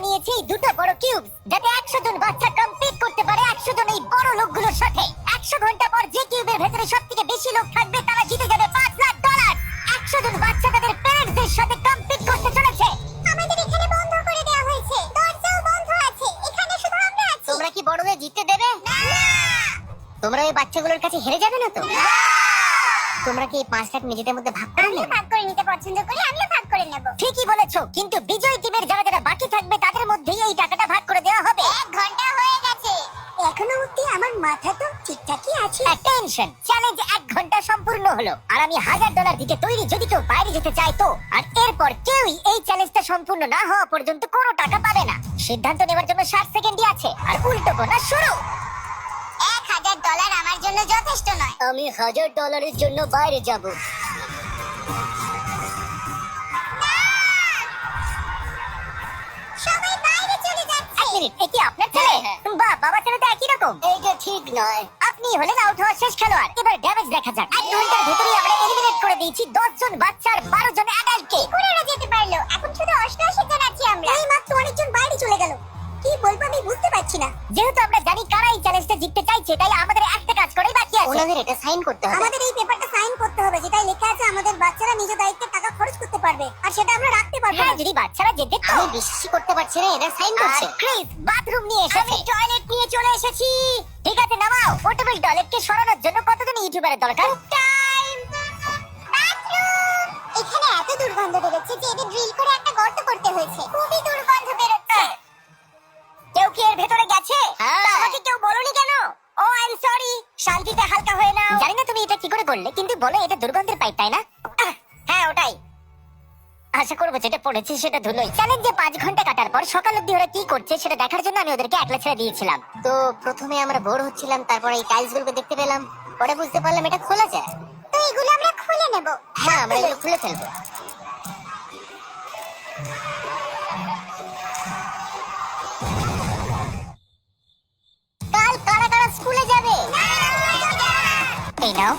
বানিয়েছি এই দুটো বড় কিউব, যাতে 100 জন বাচ্চা কমপ্লিট করতে পারে 100 জন এই বড় লোকগুলোর সাথে। 100 ঘন্টা পর যে কিউবের ভেতরে সবথেকে বেশি লোক থাকবে তারা জিতে যাবে $5,00,000। 100 জন বাচ্চা তাদের প্যারেন্টসদের সাথে কমপ্লিট করতে চলেছে। আমাদের এখানে বন্ধ করে দেওয়া হয়েছে, দরজাও বন্ধ আছে, এখানে শুধু আমরা আছি। তোমরা কি বড় হয়ে জিততে দেবে? তোমরা ওই বাচ্চাগুলোর কাছে হেরে যাবে না তো? তোমরা কি 5 লাখ নিজেদের মধ্যে ভাগ করে আমিও নেবে? ভাগ করে নিতে পছন্দ করি, আমিও ভাগ করে নেব। ঠিকই বলেছো, কিন্তু বিজয়ী টিমের যারা যারা বাকি থাকবে তাদের মধ্যেই এই টাকাটা ভাগ করে দেওয়া হবে। 1 ঘন্টা হয়ে গেছে, এখনো অবধি আমার মাথা তো ঠিকঠাকই আছে। টেনশন, চ্যালেঞ্জ 1 ঘন্টা সম্পূর্ণ হলো, আর আমি $1000 দিতে তৈরি যদি কেউ বাইরে যেতে চায় তো। আর এরপর কেউই এই চ্যালেঞ্জটা সম্পূর্ণ না হওয়া পর্যন্ত কোনো টাকা পাবে না। সিদ্ধান্ত নেওয়ার জন্য 60 সেকেন্ডই আছে, আর উল্টো গোনা শুরু। $1000 আমার জন্য যথেষ্ট নয়। আমি $1000 জন্য বাইরে যাব। সবাই বাইরে চলে যাচ্ছে। 1 মিনিট, এ কি আপনার ছেলে? বাহ, বাবা ছেলে তো একই রকম। এইটা ঠিক নয়। আপনি হলেন আউট হওয়ার শেষ খেলোয়াড়। এবার ড্যামেজ দেখা যাক। 1 ঘন্টার ভেতরেই আমরা এলিমিনেট করে দিয়েছি 10 জন বাচ্চা আর 12 জন অ্যাডাল্টকে। পুরোটা যেতে পারলো, এখন শুধু 88 জন আছি আমরা। এই মাত্র অনেকজন বাইরে চলে গেল, কি বলবো আমি বুঝতে পারছি না। যেহেতু আমরা জানি কারা এই চ্যালেঞ্জটা জিততে চাইছে, তাই আমাদের একটা কাজ করেই বাকি আছে। ওনাদের এটা সাইন করতে হবে। আমাদের এই পেপারটা সাইন করতে হবে, যেটাই লেখা আছে আমাদের বাচ্চারা নিজ দায়িত্বে টাকা খরচ করতে পারবে, আর সেটা আমরা রাখতে পারবো হ্যাঁ, না। যদি বাচ্চারা যেতে তো। আমি বিশ্বাসই করতে পারছি না এরা সাইন করছে। ক্রিস বাথরুম নিয়ে এসেছে। আমি টয়লেট নিয়ে চলে এসেছি। ঠিক আছে, নামাও। পোর্টেবল টয়লেটকে সরানোর জন্য কতজন ইউটিউবারের দরকার? টাইম। বাথরুম। এখানে এত দুর্গন্ধ বেরোচ্ছে যে এটা ড্রিল করে একটা গর্ত করতে হয়েছে। খুবই দুর্গন্ধ বেরোচ্ছে। কেউ কি এর ভেতরে গেছে? তা আমাকে কেউ বলনি কেন? ও আই এম সরি। শান্তিতে হালকা হয়ে নাও। জানি না তুমি এটা কি করে করলে, কিন্তু বলো এটা দুর্গন্ধের পাইপ, তাই না? হ্যাঁ, ওটাই। আশা করবো যেটা পড়েছি সেটা ধুলোই। চ্যালেঞ্জে 5 ঘন্টা কাটার পর সকাল অবধি ওরা কি করছে সেটা দেখার জন্য আমি ওদেরকে একলা ছেড়ে দিয়েছিলাম। তো প্রথমে আমরা বোর হচ্ছিলাম, তারপর এই টাইলস গুলোকে দেখতে পেলাম, পরে বুঝতে পারলাম এটা খোলা যায়। তো এগুলো আমরা খুলে নেব। হ্যাঁ, আমরা এগুলো খুলে ফেলবো। কাল কারা কারা স্কুলে যাবে? এই নাও,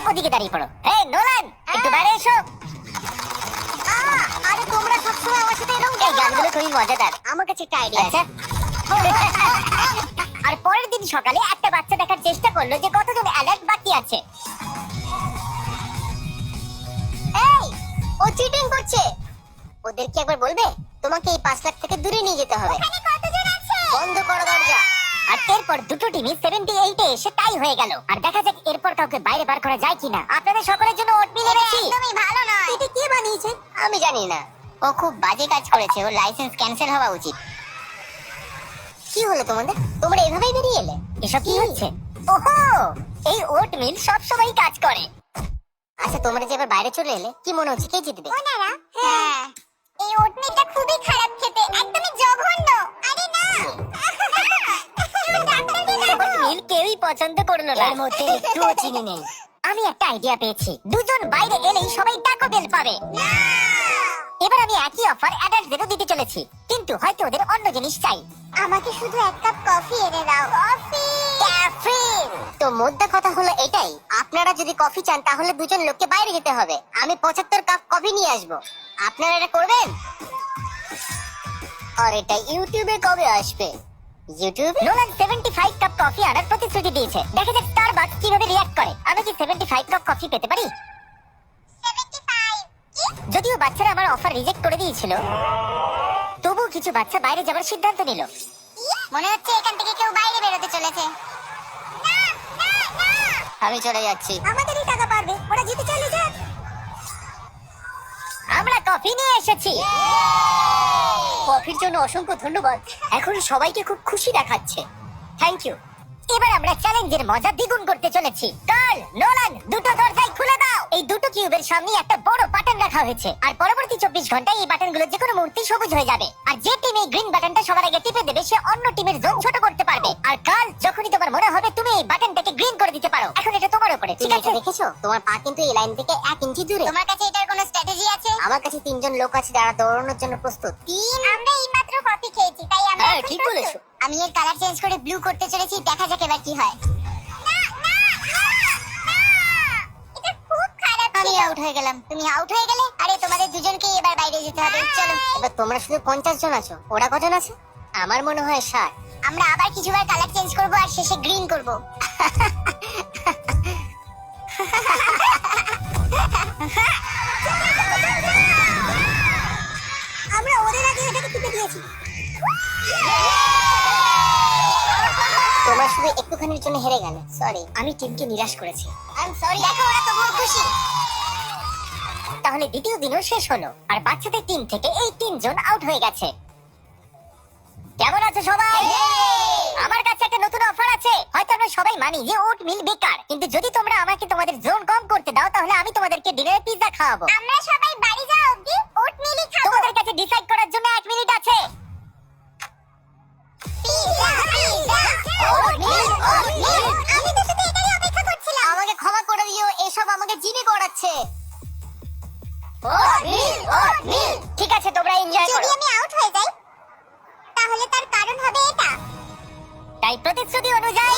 ওদিকে দাঁড়িয়ে পড়ো। এই নোলান, একটু বাইরে এসো। আরে তোমরা সবসময় আমার সাথে এরকম। এই গানগুলো খুবই মজাদার। আমার কাছে একটা আইডিয়া আছে। আর পরের দিন সকালে একটা বাচ্চা দেখার চেষ্টা করলো যে কতজন অ্যালার্ট বাকি আছে। এই, ও চিটিং করছে। ওদেরকে একবার বলবে তোমাকে এই 5 লাখ থেকে দূরে নিয়ে যেতে হবে। এখানে কতজন আছে? বন্ধ করো দরজা। আর এরপর দুটো টিমই 78 এ এসে টাই হয়ে গেল। আর দেখা যাক এরপর কাউকে বাইরে বার করা যায় কিনা। আপনাদের সকলের জন্য ওটমিল এনেছি। একদমই ভালো নয়। এটা কে বানিয়েছে? আমি জানি না। ও খুব বাজে কাজ করেছে, ওর লাইসেন্স ক্যান্সেল হওয়া উচিত। কি হলো তোমাদের? তোমরা এভাবেই বেরিয়ে এলে? এসব কি হচ্ছে? ওহো, এই ওটমিল সব সময় কাজ করে। আচ্ছা, তোমরা যে এবার বাইরে চলে এলে, কি মনে হচ্ছে কে জিতবে? ওনারা? হ্যাঁ, এই ওটমিলটা খুবই খারাপ খেতে, একদমই জঘন্য। আরে না। ওটমিল কেউই পছন্দ করলো না। এর মধ্যে একটুও চিনি নেই। আমি একটা আইডিয়া পেয়েছি। দুজন বাইরে এলেই সবাই টাকো বেল পাবে। এবার আমি একই অফার অ্যাডাল্টদেরও দিতে চলেছি, কিন্তু হয়তো ওদের অন্য জিনিস চাই। আমাকে শুধু 1 কাপ কফি এনে দাও। কফি। ক্যাফিন। তো মোদ্দা কথা হলো এটাই, আপনারা যদি কফি চান তাহলে দুজন লোককে বাইরে যেতে হবে। আমি 75 কাপ কফি নিয়ে আসবো। আপনারা এটা করবেন? আর এটা ইউটিউবে কবে আসবে? ইউটিউব নোলান 75 কাপ কফি আনার প্রতিশ্রুতি দিয়েছে। দেখা যাক স্টারবাকস কিভাবে রিঅ্যাক্ট করে। আমি কি 75 কাপ কফি পেতে পারি? 75। যদিও বাচ্চারা আমার অফার রিজেক্ট করে দিয়েছিল, তবুও কিছু বাচ্চা বাইরে যাবার সিদ্ধান্ত নিল। মনে হচ্ছে এখান থেকে কেউ বাইরে বেরোতে চলেছে। না, না, না। আমি চলে যাচ্ছি। আমাদেরই টাকা পারবে, ওরা জিতে চলে যাক। আমরা কফি নিয়ে এসেছি। কফির জন্য অসংখ্য ধন্যবাদ। এখন সবাইকে খুব খুশি দেখাচ্ছে। Thank you. এবার আমরা চ্যালেঞ্জের মজা দ্বিগুণ করতে চলেছি। কার্ল, নোলান, দুটো দরজাই খুলে দাও। এই দুটো কিউবের সামনে একটা বড় বাটন রাখা হয়েছে, আর পরবর্তী 24 ঘন্টায় এই বাটনগুলো যে কোনো মুহূর্তে সবুজ হয়ে যাবে। আর যে টিম এই গ্রিন বাটনটা সবার আগে টিপে দেবে সে অন্য টিমের জোন ছোট করতে পারবে। আর কার্ল, যখনই তোমার মনে হবে তুমি এই বাটনটাকে গ্রিন করে দিতে পারো। এখন এটা তোমার উপরে, ঠিক আছে? দেখেছো, তোমার পা কিন্তু এই লাইন থেকে 1 ইঞ্চি দূরে। তোমার কাছে এটার কোনো স্ট্র্যাটেজি আছে? আমার কাছে 3 জন লোক আছে যারা দৌড়ানোর জন্য প্রস্তুত। আমরা এইমাত্র কফি খেয়েছি, তাই আমরা হ্যাঁ, এখন ঠিক প্রস্তুত। বলেছো। আমি এর কালার চেঞ্জ করে ব্লু করতে চলেছি, দেখা যাক এবার কি হয়। না, না, না, না। এটা খুব খারাপ আমি আউট হয়ে গেলাম। তুমি আউট হয়ে গেলে? আরে তোমাদের দুজনকে এবার বাইরে যেতে হবে, চলো। এবার তোমরা শুধু 50 জন আছো, ওরা কজন আছে? আমার মনে হয় 60। আমরা আবার কিছুবার কালার চেঞ্জ করব আর শেষে গ্রিন করব। আমরা ওদের আগে এটাকে টিপে দিয়েছি। তোমরা শুধু একটুখানির জন্য হেরে গেলে, সরি। আমি টিমকে নিরাশ করেছি। I am sorry. দেখো ওরা তবুও খুশি। তাহলে দ্বিতীয় দিনও শেষ হলো আর বাচ্চাদের টিম থেকে এই 3 জন আউট হয়ে গেছে। কেমন আছো সবাই? আমার কাছে একটা নতুন অফার আছে। হয়তো আমরা সবাই মানি যে ওট মিল বেকার, কিন্তু যদি তোমরা আমাকে তোমাদের জোন কম করতে দাও তাহলে আমি তোমাদেরকে ডিনারে পিৎজা খাওয়াবো। আমরা সবাই বাড়ি যাওয়া অবধি ওটমিলই খাবো। তোমাদের কাছে ডিসাইড করার জন্য 1 মিনিট আছে। Pizza pizza oatmeal oatmeal. আমি তো শুধু এটারই অপেক্ষা করছিলাম। আমাকে ক্ষমা করে দিও, এসব আমাকে জিমে করাচ্ছে। Oatmeal oatmeal. ঠিক আছে, তোমরা এনজয় যদি করো। আমি আউট হয়ে যাই তাহলে তার কারণ হবে এটা। তাই প্রতিশ্রুতি অনুযায়ী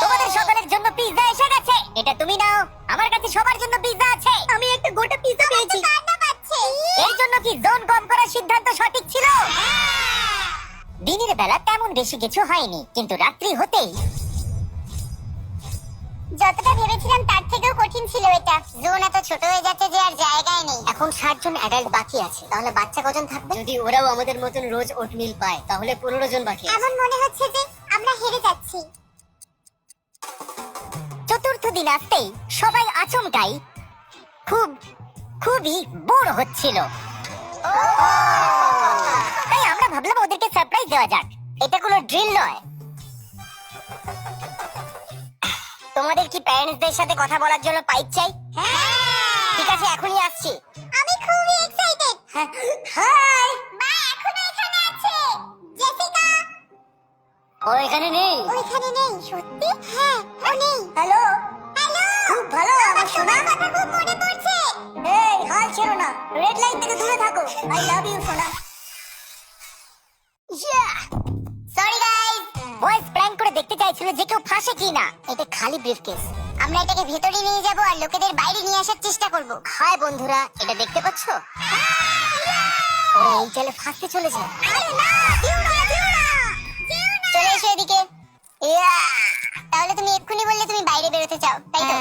তোমাদের সকলের জন্য পিৎজা এসে গেছে। এটা তুমি নাও। আমার কাছে সবার জন্য পিৎজা আছে। আমি একটা গোটা পিৎজা পেয়েছি। কান্না পাচ্ছে। এর জন্য কি জোন কম করার সিদ্ধান্ত সঠিক ছিল? দিনের বেলা তেমন বেশি কিছু হয়নি, কিন্তু রাত্রি হতেই যতটা ভেবেছিলাম তার থেকেও কঠিন ছিল এটা। জোন এত ছোট হয়ে যাচ্ছে যে আর জায়গায় নেই। এখন 60 জন অ্যাডাল্ট বাকি আছে। তাহলে বাচ্চা কজন থাকবে? যদি ওরাও আমাদের মতন রোজ ওটমিল পায় তাহলে 15 জন বাকি আছে। এমন মনে হচ্ছে যে আমরা হেরে যাচ্ছি। চতুর্থ দিন আসতেই সবাই আচমকাই খুবই বোর হচ্ছিল। তাই আমরা ভাবলাম ওদেরকে সারপ্রাইজ দেওয়া যাক। এটা কোনো ড্রিল নয়। তোমাদের কি প্যারেন্টসদের সাথে কথা বলার জন্য পাইপ চাই? ঠিক আছে, এখনই আসছি। আমি খুবই এক্সাইটেড। হাই। মা এখনো এখানে আছে। জেসিকা ও এখানে নেই। ওইখানে নেই। সত্যি? হ্যাঁ, ও নেই। হ্যালো। হ্যালো। খুব ভালো, আমার সোনা। তোমার কথা খুব মনে পড়ছে। এই হাল ছেড়ো না, রেড লাইন থেকে দূরে থাকো। আই লাভ ইউ সোনা। Sorry guys. বয়েজ প্র্যাঙ্ক করে দেখতে চাইছিল যে কেউ ফাঁসে কি না। এটা খালি ব্রিফকেস। আমরা এটাকে ভেতরে নিয়ে যাব আর লোকেদের বাইরে নিয়ে আসার চেষ্টা করব। হাই বন্ধুরা, এটা দেখতে পাচ্ছ? ওরা এই জালে ফাঁসতে চলেছে। আরে না, দিও না, দিও না। চলে এসো এদিকে। তাহলে তুমি এক্ষুনি বললে তুমি বাইরে বেরোতে চাও, তাই তো?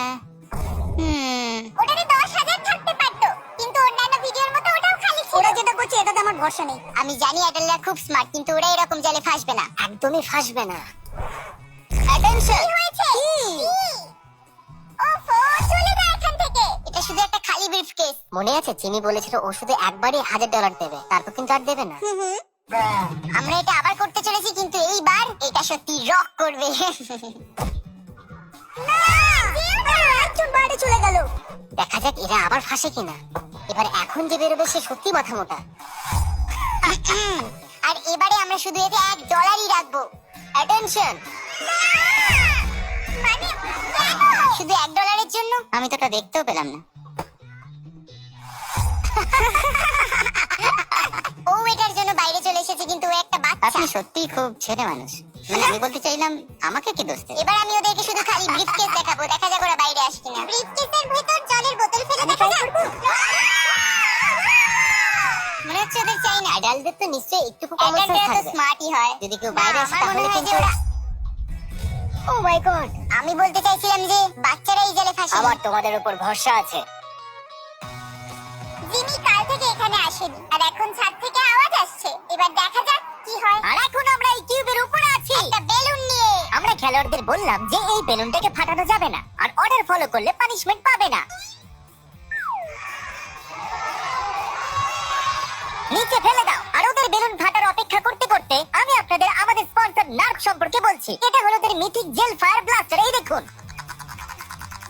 ওটাতে 10,000 থাকতে পারতো, কিন্তু অন্যান্য ভিডিওর মতো ওটাও খালি ছিল। ওরা যেটা করছে এটাতে আমার ভরসা নেই। আমি জানি অ্যাডাল্টরা খুব স্মার্ট, কিন্তু ওরা এরকম জালে ফাঁসবে না। একদমই ফাঁসবে না। অ্যাটেনশন। কি হয়েছে? ওফো, চলে যা এখান থেকে। এটা শুধু একটা খালি ব্রিফকেস। মনে আছে চিনি বলেছিল ও শুধু একবারই $1000 দেবে, তারপর কিন্তু আর দেবে না। আমরা এটা আবার করতে চলেছি, কিন্তু এইবার এটা সত্যি রক করবে। না, একজন বাইরে চলে গেল। দেখা যাক এরা আবার ফাঁসে কিনা। এবার এখন যে বেরোবে সে সত্যি মাথা মোটা। আর এবারে আমরা শুধু এতে $1 রাখবো। অ্যাটেনশন। মানে শুধু $1 জন্য? আমি তো এটা দেখতেও পেলাম না। ও এটার জন্য বাইরে চলে এসেছে, কিন্তু ও একটা বাচ্চা। আপনি সত্যিই খুব ছেলে মানুষ। মানে আমি বলতে চাইলাম আমাকে কি দোষ দেবে? এবার আমি ওদেরকে শুধু খালি ব্রিফকেস দেখাবো, দেখা যাক ওরা বাইরে আসে কিনা। ব্রিফকেসের ভেতর জলের বোতল ফেলে দেখা যাক। মনে হচ্ছে ওদের চাই না। অ্যাডাল্টদের তো নিশ্চয়ই একটু কমন সেন্স অ্যাডাল্টরা তো থাকবে। স্মার্টই হয়। যদি কেউ বাইরে আসে আমার মনে তাহলে হয় কিন্তু যে ওরা। ও মাই গড। আমি বলতে চাইছিলাম যে বাচ্চারা এই জালে ফাঁসে। আমার তোমাদের উপর ভরসা আছে। জিমি কাল থেকে এখানে আসেনি, আর এখন ছাদ থেকে আওয়াজ আসছে। এবার দেখা যাক কি হয়। আর এখন আমরা এই কিউবের উপরে আছি। একটা বেলুন নিয়ে। আমরা খেলোয়াড়দের বললাম যে এই বেলুনটাকে ফাটানো যাবে না, আর অর্ডার ফলো করলে পানিশমেন্ট পাবে না। নিচে ফেলে দাও। আর ওদের বেলুন ফাটার অপেক্ষা করতে করতে আমি আপনাদের আমাদের স্পন্সর নার্ভ সম্পর্কে বলছি। এটা হলো ওদের মিথিক জেল ফায়ার ব্লাস্টার। এই দেখুন,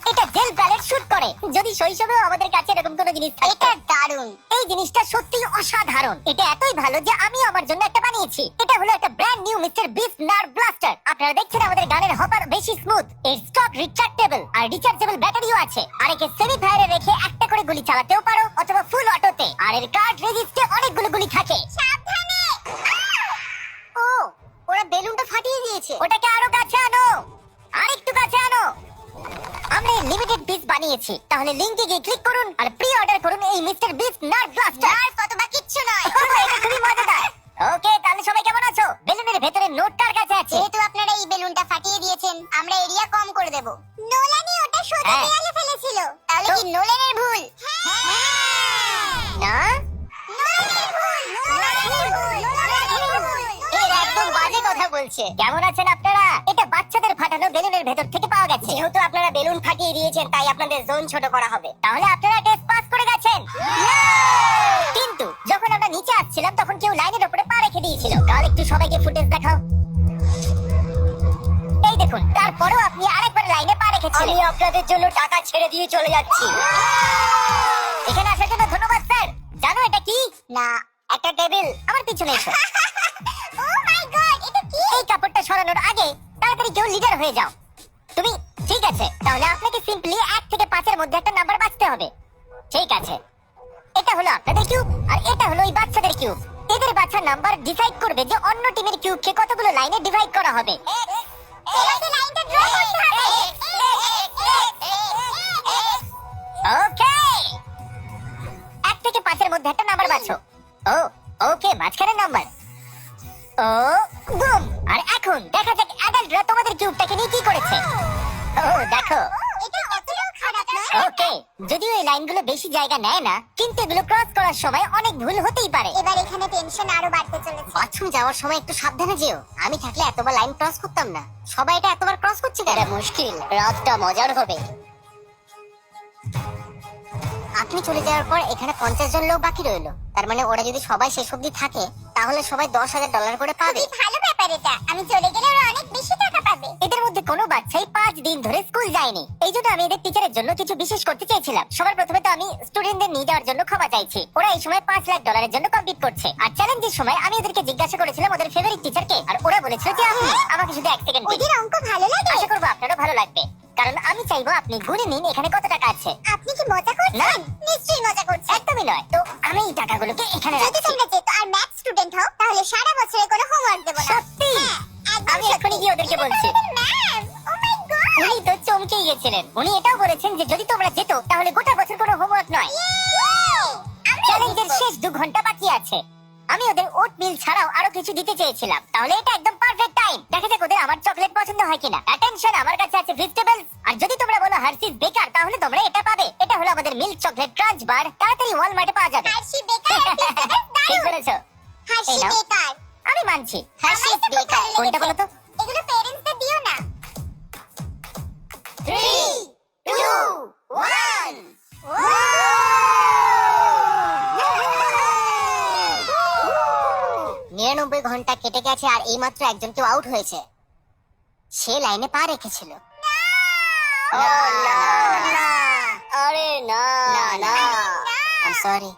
এটা জেল প্যালেট শুট করে। যদি শৈশবেও আমাদের কাছে এরকম কোনো জিনিস এটা থাকতো। দারুণ। এই জিনিসটা সত্যিই অসাধারণ। এটা এতই ভালো যে আমি আমার জন্য একটা বানিয়েছি। এটা হলো একটা brand new mister beast nerve blaster. আপনারা দেখছেন আমাদের গানের হপার বেশি স্মুথ। এর স্টক রিচার্জেবল আর রিচার্জেবল ব্যাটারিও আছে। আর একে সেমি ফায়ারে রেখে একটা করে গুলি চালাতেও পারো অথবা ফুল অটোতে। আর এর কার্ড রেজিস্টে অনেকগুলো গুলি থাকে। সাবধানে। ও, ওরা বেলুনটা ফাটিয়ে দিয়েছে। ওটাকে আরো কাছে আনো, আরেকটু কাছে আনো। আমরা লিমিটেড পিস বানিয়ে বানিয়েছি। তাহলে লিংকে গিয়ে ক্লিক করুন আর প্রি অর্ডার করুন এই মিস্টার বিস্ট নাট ব্লাস্টার। আর কত বা কিচ্ছু নয়। এটা খুবই মজাদার। ওকে, তাহলে সবাই কেমন আছো? বেলুনের ভেতরে নোট কার কাছে আছে? যেহেতু আপনারা এই বেলুনটা ফাটিয়ে দিয়েছেন, আমরা এরিয়া কম করে দেব। নোলানই ওটা সোজা হ্যাঁ। দেয়ালে ফেলেছিল। তাহলে তো- কি নোলানের ভুল? না, নোলানের ভুল, নোলানের ভুল, নোলানের ভুল। এর একদম বাজে কথা বলছে। কেমন আছেন আপনারা? এটা বাচ্চাদের ফাটানো বেলুনের ভেতর থেকে পাওয়া গেছে। যেহেতু আপনারা বেলুন ফাটিয়ে দিয়েছেন, তাই আপনাদের জোন ছোট করা হবে। তাহলে আপনারা টেস্ট পাস করে গেছেন। কিন্তু যখন আমরা নিচে আসছিলাম, তখন কেউ লাইনের উপরে পা রেখে দিয়েছিল। কাল একটু সবাইকে ফুটেজ দেখাও। এই দেখুন, তারপরেও আপনি আরেকবার লাইনে পা রেখেছিলেন। আমি আপনাদের জন্য টাকা ছেড়ে দিয়ে চলে যাচ্ছি। এখানে আসার জন্য ধন্যবাদ স্যার। জানো এটা কি? না। একটা টেবিল। আমার পিছনে এসো। ও মাই গড, এটা কি? এই কাপড়টা সরানোর আগে তাড়াতাড়ি কেউ লিডার হয়ে যাও। তুমি ঠিক আছে? তাহলে আপনাকে সিম্পলি 1 থেকে 5 এর মধ্যে একটা নাম্বার বাছতে হবে। ঠিক আছে, এটা হলো আপনাদের কিউব আর এটা হলো ওই বাচ্চাদের কিউব। এদের বাচ্চা নাম্বার ডিসাইড করবে যে অন্য টিমের কিউবকে কতগুলো লাইনে ডিভাইড করা হবে। এটাকে লাইনটা ড্র করতে হবে। ওকে, 1 থেকে 5 এর মধ্যে একটা নাম্বার বাছো। ও ওকে, মাঝখানের নাম্বার। ও বুম। আর এখন দেখা যাক অ্যাডাল্টরা তোমাদের কিউবটাকে নিয়ে কি করেছে। ও দেখো। এটা অতটাও খারাপ নয়। ওকে, যদিও এই লাইনগুলো বেশি জায়গা নেয় না, কিন্তু এগুলো ক্রস করার সময় অনেক ভুল হতেই পারে। এবার এখানে টেনশন আরো বাড়তে চলেছে। বাথরুম যাওয়ার সময় একটু সাবধানে যেও। আমি থাকলে এতবার লাইন ক্রস করতাম না। সবাই এটা এতবার ক্রস করছে কেন? মুশকিল, রাতটা মজার হবে। আপনি চলে যাওয়ার পর এখানে 50 জন লোক বাকি রইলো। তার মানে ওরা যদি সবাই শেষ অবধি থাকে, তাহলে সবাই $10,000 করে পাবে। খুবই ভালো ব্যাপার এটা। আমি চলে গেলে ওরা অনেক বেশি টাকা পাবে। এদের মধ্যে কোনো বাচ্চাই 5 দিন ধরে স্কুল যায়নি। এই জন্য আমি এদের টিচারের জন্য কিছু বিশেষ করতে চেয়েছিলাম। সবার প্রথমে তো আমি স্টুডেন্টদের নিয়ে যাওয়ার জন্য ক্ষমা চাইছি। ওরা এই সময় $5,00,000 জন্য কমপ্লিট করছে। আর চ্যালেঞ্জের সময় আমি ওদেরকে জিজ্ঞাসা করেছিলাম ওদের ফেভারিট টিচারকে, আর ওরা বলেছিল যে আপনি। আমাকে শুধু 1 সেকেন্ড দিন। ওদের অঙ্ক ভালো লাগে? আশা করবো আপনারও ভালো লাগবে, কারণ আমি চাইবো আপনি গুনে নিন এখানে কত টাকা আছে। আপনি কি মজা করছেন? না। নিশ্চয়ই মজা করছেন। একদমই নয়। তো আমি এই টাকাগুলোকে এখানে যদি রাখছি। তোমরা যেত আর ম্যাথ স্টুডেন্ট হও, তাহলে সারা বছরে কোনো হোমওয়ার্ক দেব না। সত্যি? হ্যাঁ, একদম আমি সত্যি। এক্ষুনি গিয়ে ওদেরকে বলছি। ম্যাম, ও মাই গড। উনি তো চমকেই গেছিলেন। উনি এটাও বলেছেন যে যদি তোমরা যেত, তাহলে গোটা বছর কোনো হোমওয়ার্ক নয়। চ্যালেঞ্জের শেষ 2 ঘন্টা বাকি আছে। আমি ওদের ওট মিল ছাড়াও আরো কিছু দিতে চেয়েছিলাম। তাহলে এটা একদম পারফেক্ট টাইম। দেখা যাক ওদের আমার চকলেট পছন্দ হয় কিনা। অ্যাটেনশন, আমার কাছে আছে ভেজিটেবলস। আর যদি তোমরা বলো হার্সিস বেকার, তাহলে তোমরা এটা পাবে। এটা হলো আমাদের মিল্ক চকলেট ক্রাঞ্চ বার। তাড়াতাড়ি ওয়ালমার্টে পাওয়া যাবে। হার্শি বেকার আর পিৎজা ঠিক দারুণ। বলেছো। হার্শি এই নাও। বেকার। আমি মানছি। হার্শিস বেকার। কোনটা বলো তো? এগুলো প্যারেন্টসদের দিও না। 3, 2, 1। নিরানব্বই ঘন্টা কেটে গেছে আর এইমাত্র একজন কেউ আউট হয়েছে। সে লাইনে পা রেখেছিল। আরে না না, আই সরি।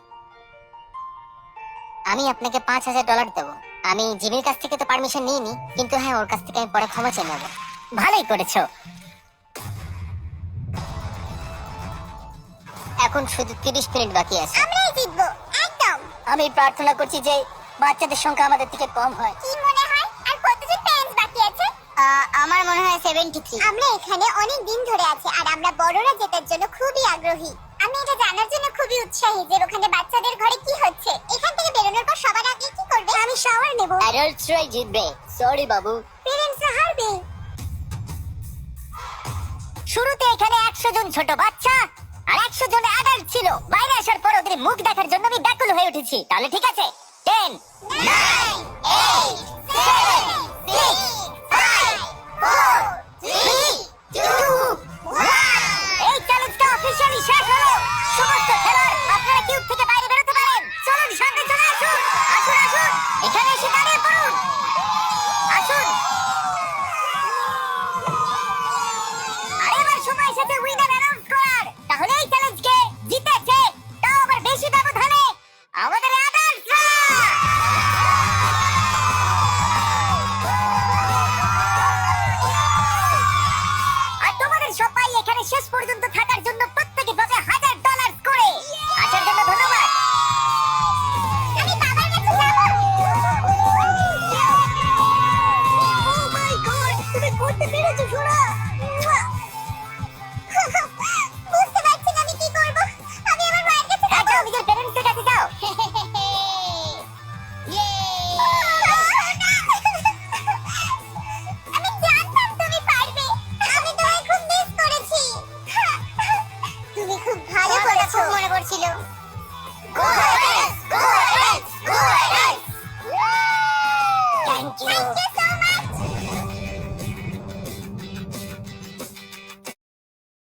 আমি আপনাকে $5,000 দেবো। আমি জিমির কাছ থেকে তো পারমিশন নিইনি, কিন্তু হ্যাঁ, ওর কাছ থেকে আমি পরে ক্ষমা চেয়ে নেবো। ভালোই করেছো। এখন শুধু 30 মিনিট বাকি আছে। আমরাই জিতবো, একদম। আমি প্রার্থনা করছি যে বাচ্চাদের সংখ্যা আমাদের থেকে কম হয়। কি মনে হয় আর কতজন প্যারেন্টস বাকি আছে? আমার মনে হয় 73। আমরা এখানে অনেক দিন ধরে আছি আর আমরা বড়রা জেতার জন্য খুবই আগ্রহী। আমি এটা জানার জন্য খুবই উৎসাহী যে ওখানে বাচ্চাদের ঘরে কি হচ্ছে। এখান থেকে বেরোনোর পর সবার আগে কি করবে? আমি শাওয়ার নেব। অ্যাডাল্টসরাই জিতবে। সরি বাবু। প্যারেন্টসরা হারবে। শুরুতে এখানে 100 জন ছোট বাচ্চা আর 100 জন অ্যাডাল্ট ছিল। বাইরে আসার পর ওদের মুখ দেখার জন্য আমি ব্যাকুল হয়ে উঠেছি। তাহলে ঠিক আছে, 10, 9, 8, 7, 6, 5, 4, 3, 2, 1। এই চ্যালেঞ্জটা অফিশিয়ালি শেষ হলো। সমস্ত খেলোয়াড় আপনারা কিউব থেকে বাইরে বেরোতে পারেন। চলুন সামনে চলে আসুন। আসুন আসুন, এখানে এসে দাঁড়িয়ে পড়ুন। আসুন। আর এবার সময় এসেছে উইনার অ্যানাউন্স করার। তাহলে এই চ্যালেঞ্জকে জিতেছে, তাও আবার বেশি ব্যবধানে, আমাদের অ্যাডাল্টসরা। আর তোমাদের সবাই এখানে শেষ পর্যন্ত থাকার জন্য প্রত্যেকে পাবে $1,000 করে। আসার জন্য ধন্যবাদ। আমি বাবার কাছে যাব। ইউ